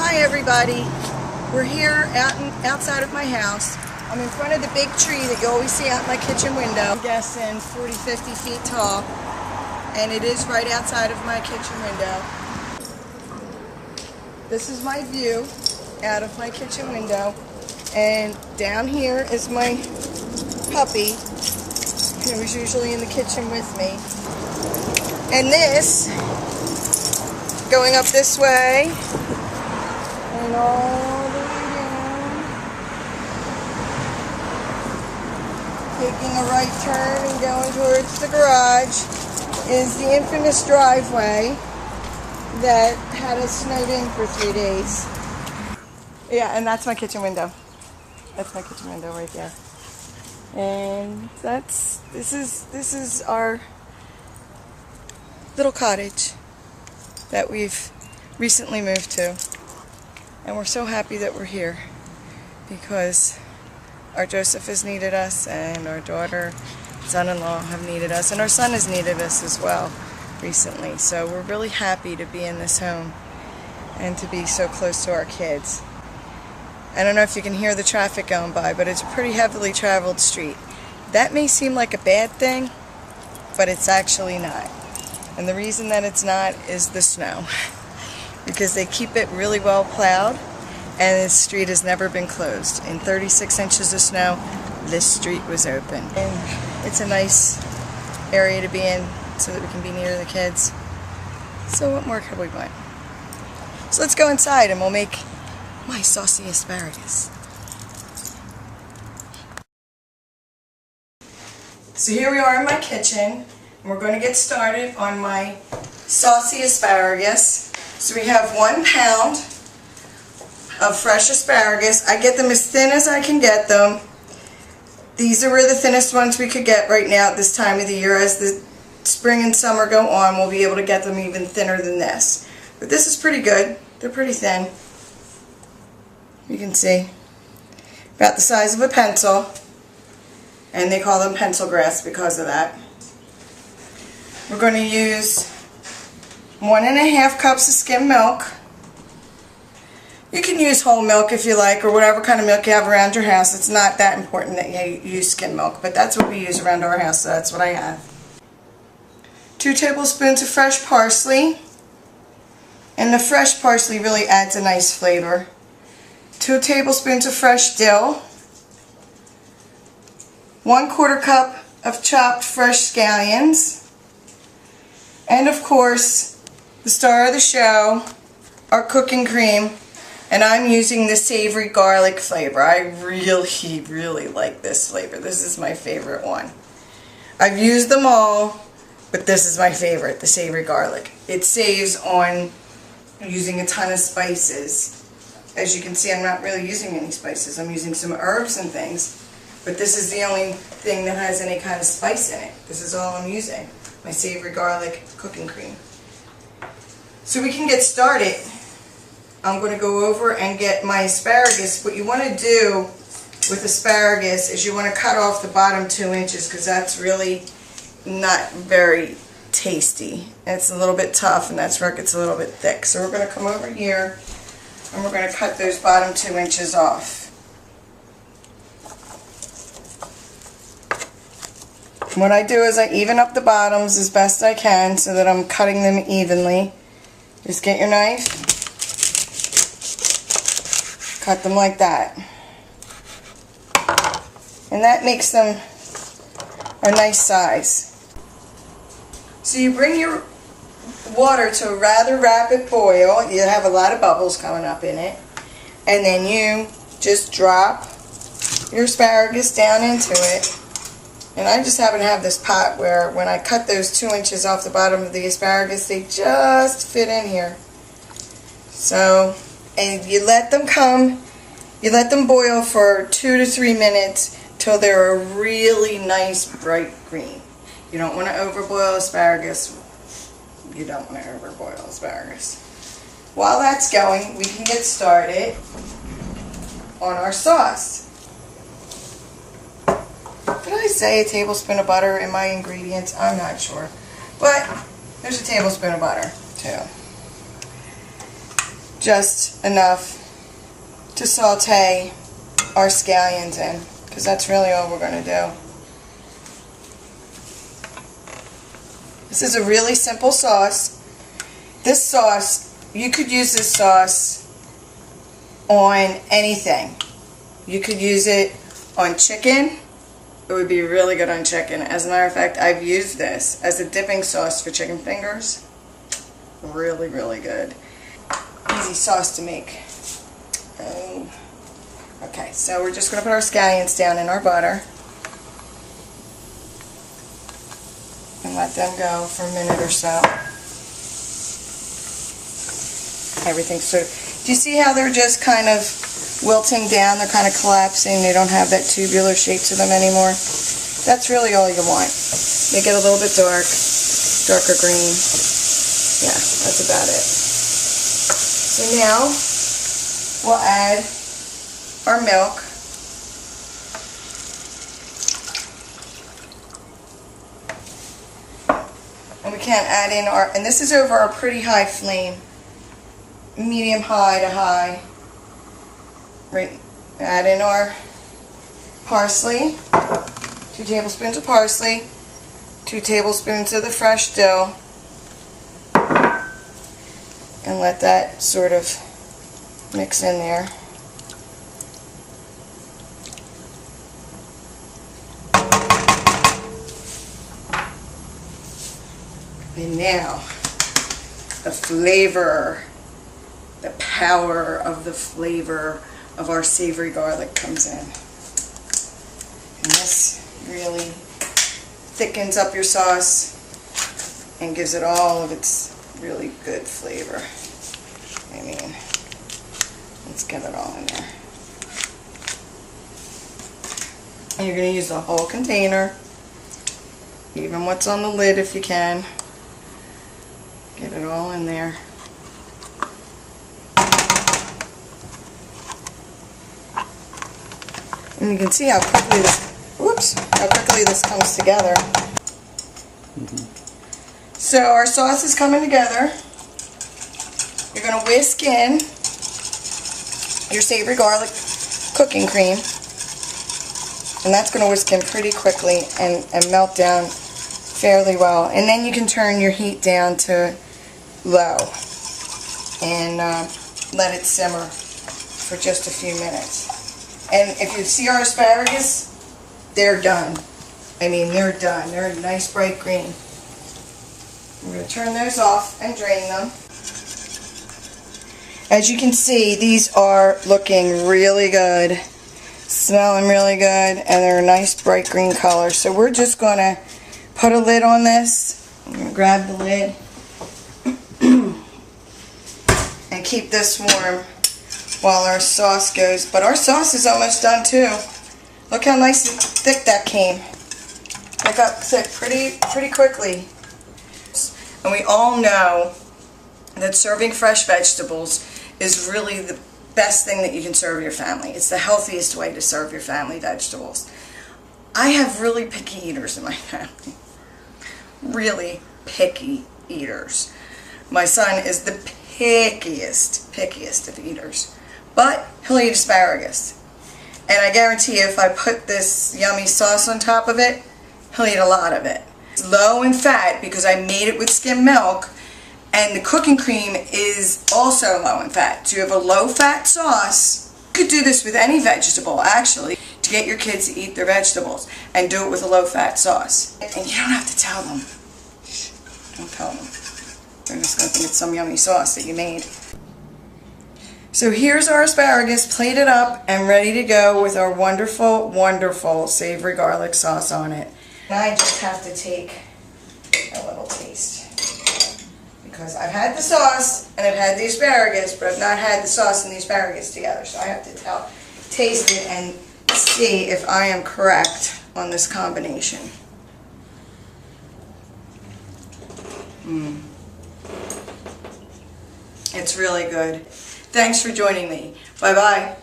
Hi everybody, we're here outside of my house. I'm in front of the big tree that you always see out my kitchen window. I'm guessing 40-50 feet tall, and it is right outside of my kitchen window. This is my view out of my kitchen window, and down here is my puppy, who is usually in the kitchen with me. And this, going up this way, and all the way down, taking a right turn and going towards the garage, is the infamous driveway that had us snowed in for 3 days. Yeah, and that's my kitchen window. That's my kitchen window right there. And this is our little cottage that we've recently moved to. And we're so happy that we're here because our Joseph has needed us, and our daughter, son-in-law have needed us, and our son has needed us as well recently. So we're really happy to be in this home and to be so close to our kids. I don't know if you can hear the traffic going by, but it's a pretty heavily traveled street. That may seem like a bad thing, but it's actually not. And the reason that it's not is the snow. Because they keep it really well plowed, and this street has never been closed. In 36 inches of snow, this street was open. And it's a nice area to be in so that we can be near the kids. So what more could we want? So let's go inside and we'll make my saucy asparagus. So here we are in my kitchen, and we're going to get started on my saucy asparagus. So we have 1 pound of fresh asparagus. I get them as thin as I can get them. These are the thinnest ones we could get right now at this time of the year. As the spring and summer go on, we'll be able to get them even thinner than this. But this is pretty good. They're pretty thin. You can see. About the size of a pencil. And they call them pencil grass because of that. We're going to use 1½ cups of skim milk. You can use whole milk if you like, or whatever kind of milk you have around your house. It's not that important that you use skim milk, but that's what we use around our house, so that's what I have. 2 tablespoons of fresh parsley, and the fresh parsley really adds a nice flavor. 2 tablespoons of fresh dill, 1/4 cup of chopped fresh scallions, and of course, the star of the show, our cooking cream, and I'm using the savory garlic flavor. I really like this flavor. This is my favorite one. I've used them all, but this is my favorite, the savory garlic. It saves on using a ton of spices. As you can see, I'm not really using any spices. I'm using some herbs and things, but this is the only thing that has any kind of spice in it. This is all I'm using, my savory garlic cooking cream. So we can get started. I'm going to go over and get my asparagus. What you want to do with asparagus is you want to cut off the bottom 2 inches, because that's really not very tasty. It's a little bit tough, and that's where it gets a little bit thick. So we're going to come over here and we're going to cut those bottom 2 inches off. What I do is I even up the bottoms as best I can so that I'm cutting them evenly. Just get your knife, cut them like that. And that makes them a nice size. So you bring your water to a rather rapid boil. You have a lot of bubbles coming up in it. And then you just drop your asparagus down into it. And I just happen to have this pot where when I cut those 2 inches off the bottom of the asparagus, they just fit in here. So, and you let them boil for 2 to 3 minutes till they're a really nice bright green. You don't want to overboil asparagus. You don't want to overboil asparagus. While that's going, we can get started on our sauce. Did I say a tablespoon of butter in my ingredients? I'm not sure. But there's a tablespoon of butter, too. just enough to saute our scallions in, because that's really all we're going to do. This is a really simple sauce. This sauce, you could use this sauce on anything. You could use it on chicken. It would be really good on chicken. As a matter of fact, I've used this as a dipping sauce for chicken fingers. Really, really good. Easy sauce to make. Oh. Okay, so we're just going to put our scallions down in our butter and let them go for a minute or so. Everything's sort of... Do you see how they're just kind of wilting down? They're kind of collapsing. They don't have that tubular shape to them anymore. That's really all you want. They get a little bit darker green. Yeah, that's about it. So now we'll add our milk. And we can't add in our, and this is over a pretty high flame, medium high to high. Right, add in our parsley, 2 tablespoons of parsley, 2 tablespoons of the fresh dill, and let that sort of mix in there. And now, the flavor, the power of the flavor of our savory garlic comes in. And this really thickens up your sauce and gives it all of its really good flavor. I mean, let's get it all in there. And you're going to use the whole container, even what's on the lid if you can. Get it all in there. And you can see how quickly this comes together. So our sauce is coming together. You're going to whisk in your savory garlic cooking cream. And that's going to whisk in pretty quickly and melt down fairly well. And then you can turn your heat down to low and let it simmer for just a few minutes. And if you see our asparagus, they're done. I mean, they're done. They're a nice bright green. I'm going to turn those off and drain them. As you can see, these are looking really good, smelling really good, and they're a nice bright green color. So we're just going to put a lid on this. I'm going to grab the lid and keep this warm while our sauce goes. But our sauce is almost done too. Look how nice and thick that came. It got thick pretty quickly. And we all know that serving fresh vegetables is really the best thing that you can serve your family. It's the healthiest way to serve your family vegetables. I have really picky eaters in my family. Really picky eaters. My son is the pickiest of eaters. But he'll eat asparagus. And I guarantee you if I put this yummy sauce on top of it, he'll eat a lot of it. It's low in fat because I made it with skim milk, and the cooking cream is also low in fat. So you have a low fat sauce. You could do this with any vegetable actually to get your kids to eat their vegetables, and do it with a low fat sauce. And you don't have to tell them. Shh, don't tell them. They're just going to think it's some yummy sauce that you made. So here's our asparagus plated up and ready to go with our wonderful, wonderful savory garlic sauce on it. And I just have to take a little taste. Because I've had the sauce and I've had the asparagus, but I've not had the sauce and the asparagus together. So I have to taste it and see if I am correct on this combination. It's really good. Thanks for joining me. Bye-bye.